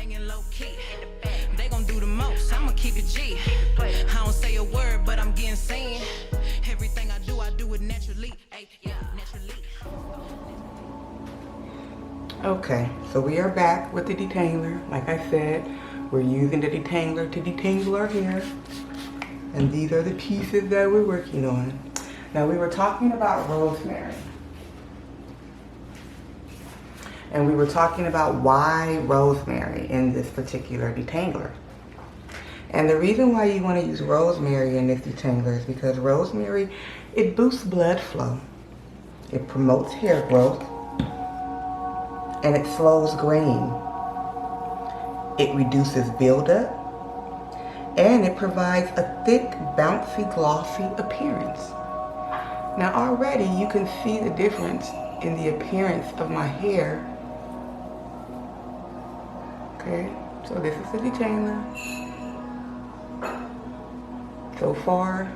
hanging low key. They gon' do the most, I'ma keep it G. I don't say a word, but I'm getting seen. Everything I do it naturally. Ay, yeah, naturally. Okay, so we are back with the detangler. Like I said, we're using the detangler to detangle our hair. And these are the pieces that we're working on. Now we were talking about Rosemary. And we were talking about why Rosemary in this particular detangler. And the reason why you want to use Rosemary in this detangler is because Rosemary, it boosts blood flow. It promotes hair growth. And it slows graying. It reduces buildup. And it provides a thick, bouncy, glossy appearance. Now already you can see the difference in the appearance of my hair. Okay, so this is the detangler. So far,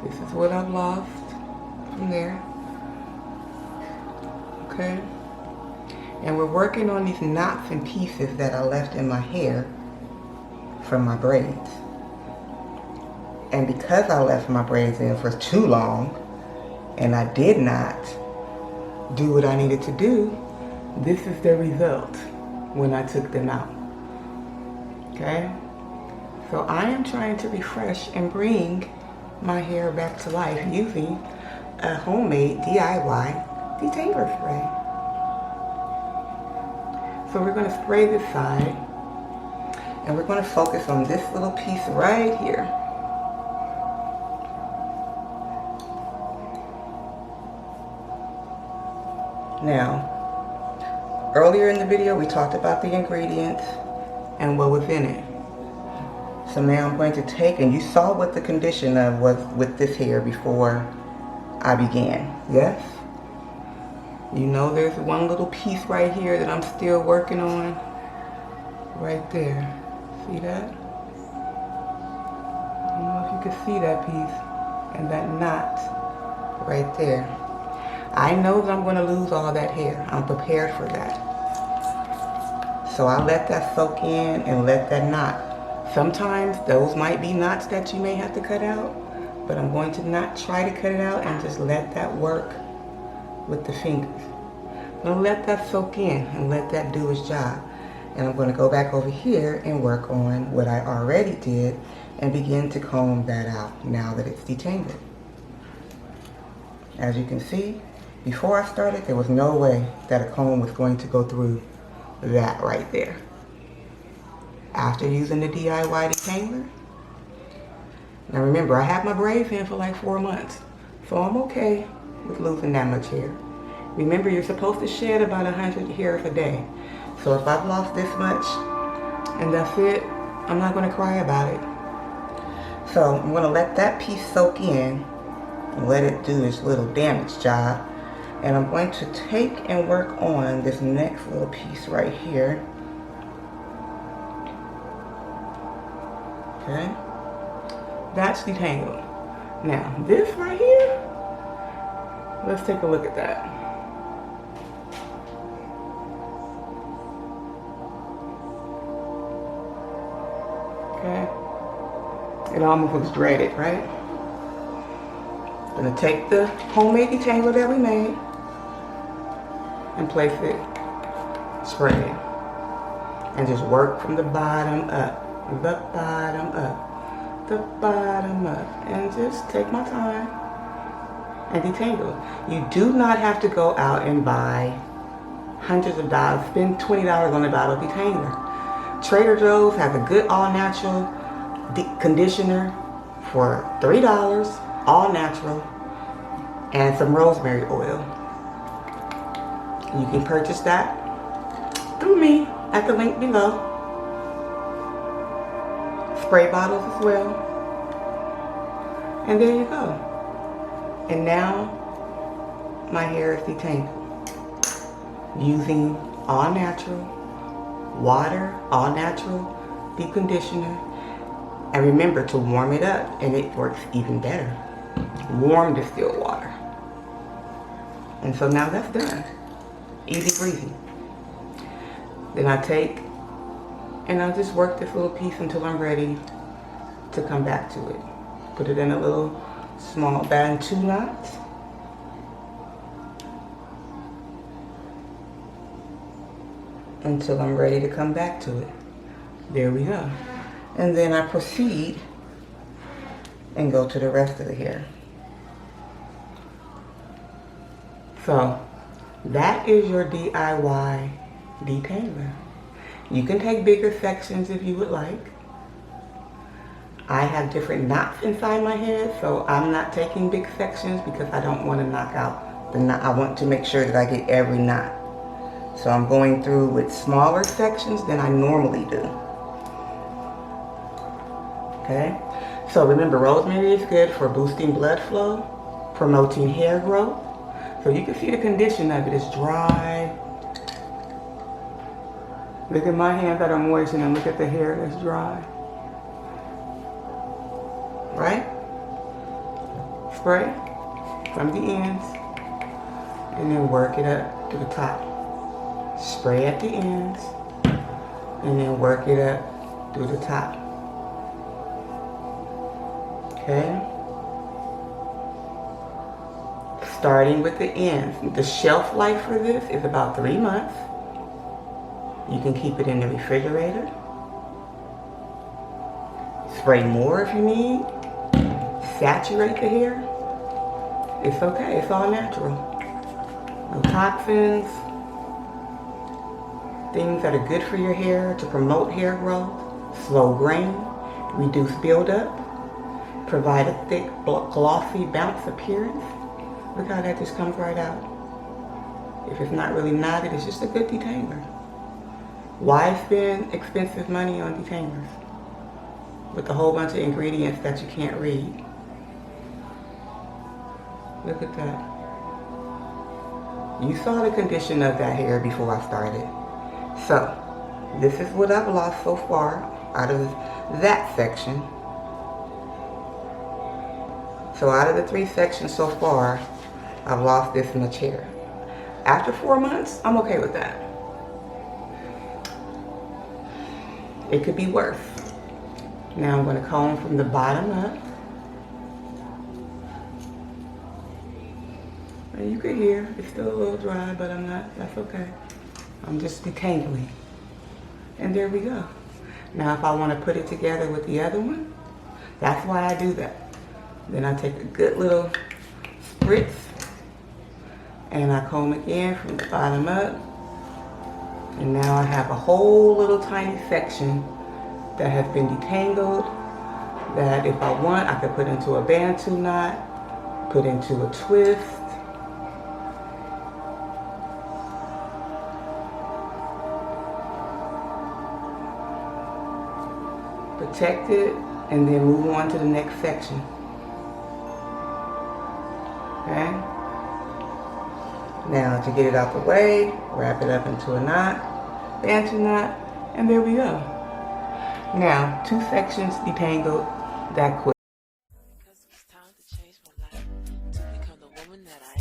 this is what I've lost from there. Okay, and we're working on these knots and pieces that I left in my hair from my braids. And because I left my braids in for too long and I did not do what I needed to do, this is the result when I took them out. Okay? So I am trying to refresh and bring my hair back to life using a homemade DIY Detangler spray. So we're going to spray this side and we're going to focus on this little piece right here. Now, earlier in the video we talked about the ingredients and what was in it. So now I'm going to take, and you saw what the condition of was with this hair before I began, yes? You know there's one little piece right here that I'm still working on, right there. See that? I don't know if you can see that piece and that knot right there. I know that I'm going to lose all that hair. I'm prepared for that. So I let that soak in and let that knot. Sometimes those might be knots that you may have to cut out, but I'm going to not try to cut it out and just let that work with the fingers. I'm going to let that soak in and let that do its job. And I'm going to go back over here and work on what I already did and begin to comb that out now that it's detangled. As you can see, before I started, there was no way that a comb was going to go through that right there. After using the DIY detangler, now remember, I had my braids in for like 4 months, so I'm okay with losing that much hair. Remember, you're supposed to shed about 100 hairs a day. So if I've lost this much and that's it, I'm not going to cry about it. So I'm going to let that piece soak in and let it do its little damage job. And I'm going to take and work on this next little piece right here. Okay, that's detangled. Now this right here, let's take a look at that. Okay, it almost looks dreaded, right? I'm gonna take the homemade detangler that we made and place it, spray it, and just work from the bottom up, the bottom up, the bottom up, and just take my time and detangle. You do not have to go out and buy hundreds of dollars, spend $20 on a bottle of detangler. Trader Joe's has a good all-natural conditioner for $3, all natural, and some rosemary oil. You can purchase that through me at the link below. Spray bottles as well. And there you go. And now my hair is detangled. Using all natural, water, all natural, deep conditioner. And remember to warm it up and it works even better. Warm distilled water. And so now that's done. Easy breezy. Then I take And I'll just work this little piece until I'm ready to come back to it. Put it in a little small bantu knot. Until I'm ready to come back to it. There we go. And then I proceed and go to the rest of the hair. So that is your DIY detangler. You can take bigger sections if you would like. I have different knots inside my head, so I'm not taking big sections because I don't want to knock out the knot. I want to make sure that I get every knot. So I'm going through with smaller sections than I normally do. Okay? So remember, rosemary is good for boosting blood flow, promoting hair growth. So you can see the condition of it. It's dry. Look at my hands that are moistened and look at the hair that's dry. Right? Spray from the ends and then work it up to the top. Spray at the ends and then work it up through the top. Okay? Starting with the ends. The shelf life for this is about 3 months. You can keep it in the refrigerator. Spray more if you need. Saturate the hair. It's okay. It's all natural. No toxins. Things that are good for your hair to promote hair growth, slow grain, reduce buildup, provide a thick, glossy bounce appearance. Look how that just comes right out. If it's not really knotted, it's just a good detangler. Why spend expensive money on detanglers with a whole bunch of ingredients that you can't read? Look at that. You saw the condition of that hair before I started. So, this is what I've lost so far out of that section. So out of the 3 sections so far, I've lost this much hair. After 4 months, I'm okay with that. It could be worse. Now I'm going to comb from the bottom up. And you can hear, it's still a little dry, but I'm not, that's okay. I'm just detangling. And there we go. Now if I want to put it together with the other one, that's why I do that. Then I take a good little spritz and I comb again from the bottom up. And now I have a whole little tiny section that has been detangled that if I want, I could put into a bantu knot, put into a twist. Protect it and then move on to the next section. Okay? Now to get it out the way, wrap it up into a knot, bantu knot, and there we go. Now, 2 sections detangled that quick. Because it's time to change my life to become the woman that I